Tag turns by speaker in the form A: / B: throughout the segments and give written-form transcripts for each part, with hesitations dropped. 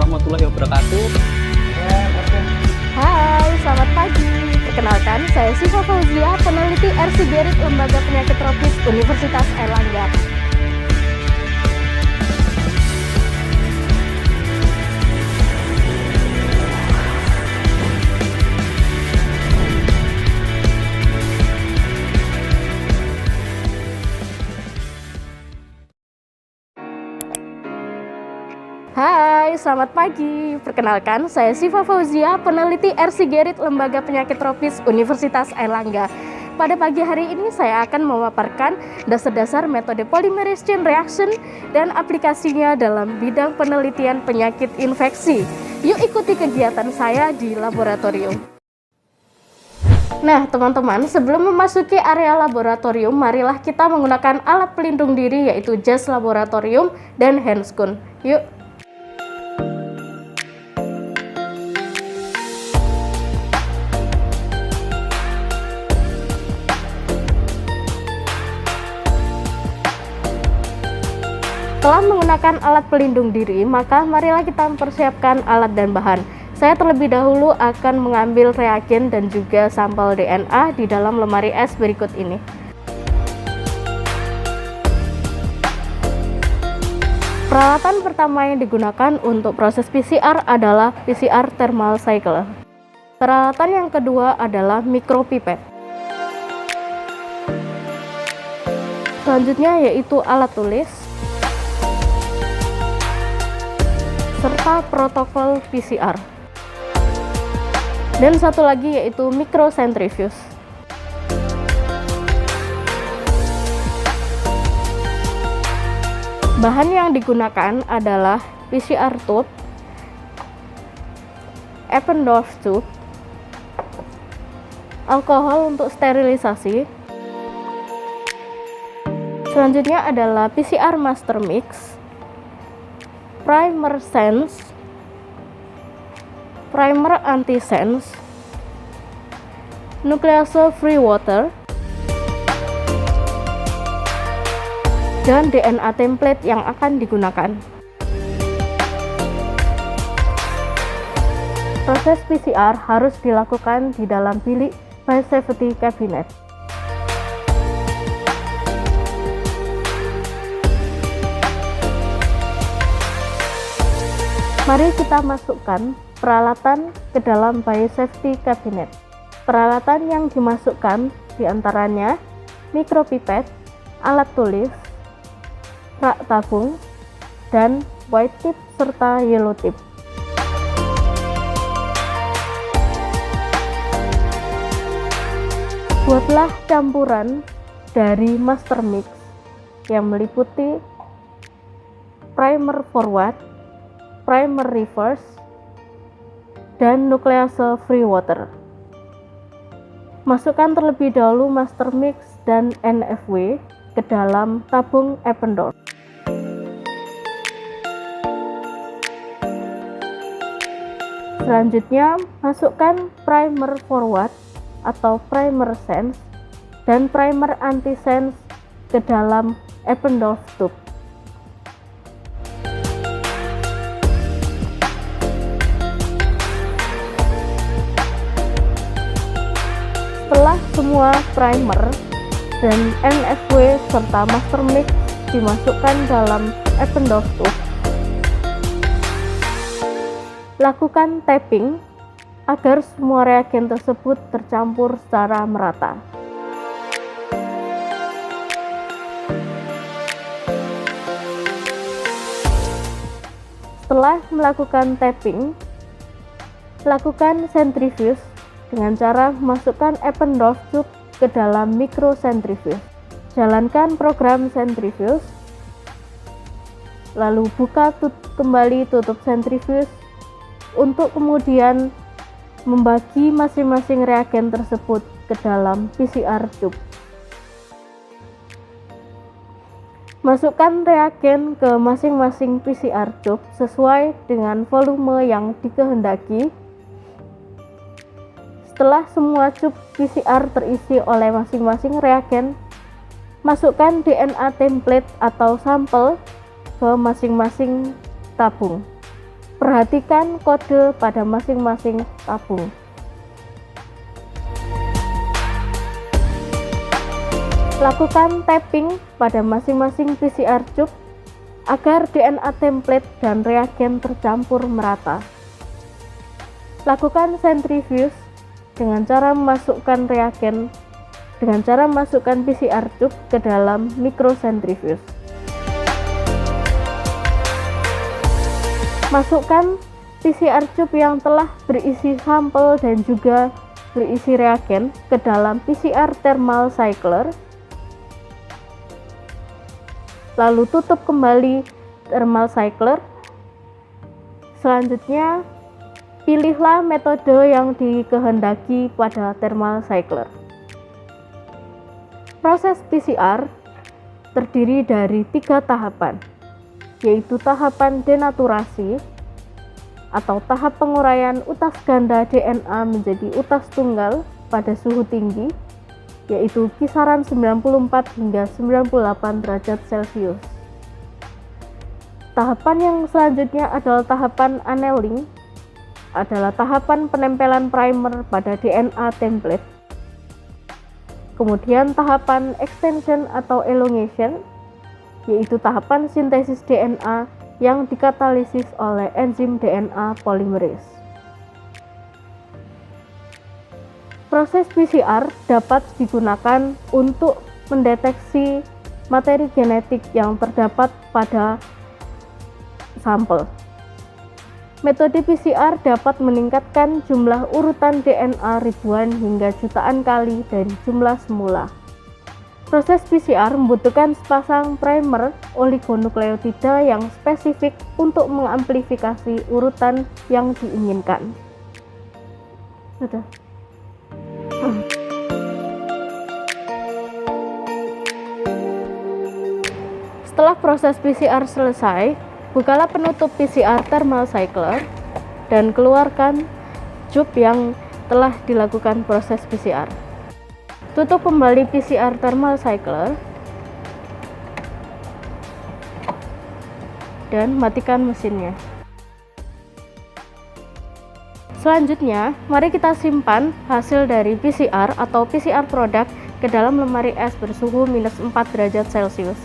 A: warahmatullahi wabarakatuh.
B: Hai, selamat pagi. Perkenalkan, saya Siva Fauzia, peneliti RC-Gerit Lembaga Penyakit Tropis Universitas Airlangga. Hai, selamat pagi. Perkenalkan, saya Siva Fauzia, peneliti RC-Gerit Lembaga Penyakit Tropis Universitas Airlangga. Pada pagi hari ini saya akan memaparkan dasar-dasar metode polymerase chain reaction dan aplikasinya dalam bidang penelitian penyakit infeksi. Yuk ikuti kegiatan saya di laboratorium. Nah teman-teman, sebelum memasuki area laboratorium, marilah kita menggunakan alat pelindung diri yaitu jas laboratorium dan handscoon. Yuk. Setelah menggunakan alat pelindung diri, maka marilah kita mempersiapkan alat dan bahan. Saya terlebih dahulu akan mengambil reagen dan juga sampel DNA di dalam lemari es berikut ini. Peralatan pertama yang digunakan untuk proses PCR adalah PCR thermal cycle. Peralatan yang kedua adalah micropipette. Selanjutnya yaitu alat tulis serta protokol PCR. Dan satu lagi yaitu microcentrifuge. Bahan yang digunakan adalah PCR tube, Eppendorf tube, alkohol untuk sterilisasi. Selanjutnya adalah PCR master mix, primer sense, primer anti-sense, nuclease free water, dan DNA template yang akan digunakan. Proses PCR harus dilakukan di dalam bilik biosafety cabinet. Mari kita masukkan peralatan ke dalam biosafety cabinet. Peralatan yang dimasukkan diantaranya micropipette, alat tulis, rak tabung, dan white tip serta yellow tip. Buatlah campuran dari master mix yang meliputi primer forward, primer reverse, dan nuclease free water. Masukkan terlebih dahulu master mix dan NFW ke dalam tabung Eppendorf. Selanjutnya, masukkan primer forward atau primer sense dan primer anti-sense ke dalam Eppendorf tube. Setelah semua primer dan NFW serta master mix dimasukkan dalam Eppendorf tube, lakukan tapping agar semua reagen tersebut tercampur secara merata. Setelah melakukan tapping, lakukan centrifuge dengan cara memasukkan Eppendorf tube ke dalam microcentrifuge. Jalankan program centrifuge, lalu buka kembali tutup centrifuge untuk kemudian membagi masing-masing reagen tersebut ke dalam PCR tube. Masukkan reagen ke masing-masing PCR tube sesuai dengan volume yang dikehendaki. Setelah semua tube PCR terisi oleh masing-masing reagen, masukkan DNA template atau sampel ke masing-masing tabung. Perhatikan kode pada masing-masing tabung. Lakukan tapping pada masing-masing PCR tube agar DNA template dan reagen tercampur merata. Lakukan centrifuge dengan cara memasukkan PCR tube ke dalam microcentrifuge. Masukkan PCR tube yang telah berisi sampel dan juga berisi reagen ke dalam PCR thermal cycler. Lalu tutup kembali thermal cycler. Selanjutnya, pilihlah metode yang dikehendaki pada thermal cycler. Proses PCR terdiri dari 3 tahapan, yaitu tahapan denaturasi atau tahap penguraian utas ganda DNA menjadi utas tunggal pada suhu tinggi, yaitu kisaran 94 hingga 98 derajat Celcius. Tahapan yang selanjutnya adalah tahapan annealing, adalah tahapan penempelan primer pada DNA template. Kemudian tahapan extension atau elongation, yaitu tahapan sintesis DNA yang dikatalisis oleh enzim DNA polymerase. Proses PCR dapat digunakan untuk mendeteksi materi genetik yang terdapat pada sampel. Metode PCR dapat meningkatkan jumlah urutan DNA ribuan hingga jutaan kali dari jumlah semula. Proses PCR membutuhkan sepasang primer oligonukleotida yang spesifik untuk mengamplifikasi urutan yang diinginkan. Sudah. Setelah proses PCR selesai, bukalah penutup PCR thermal cycler dan keluarkan tube yang telah dilakukan proses PCR. Tutup kembali PCR thermal cycler dan matikan mesinnya. Selanjutnya, mari kita simpan hasil dari PCR atau PCR produk ke dalam lemari es bersuhu -4 derajat Celcius.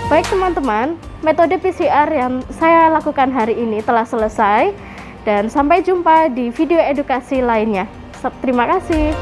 B: Baik teman-teman, metode PCR yang saya lakukan hari ini telah selesai dan sampai jumpa di video edukasi lainnya. Terima kasih.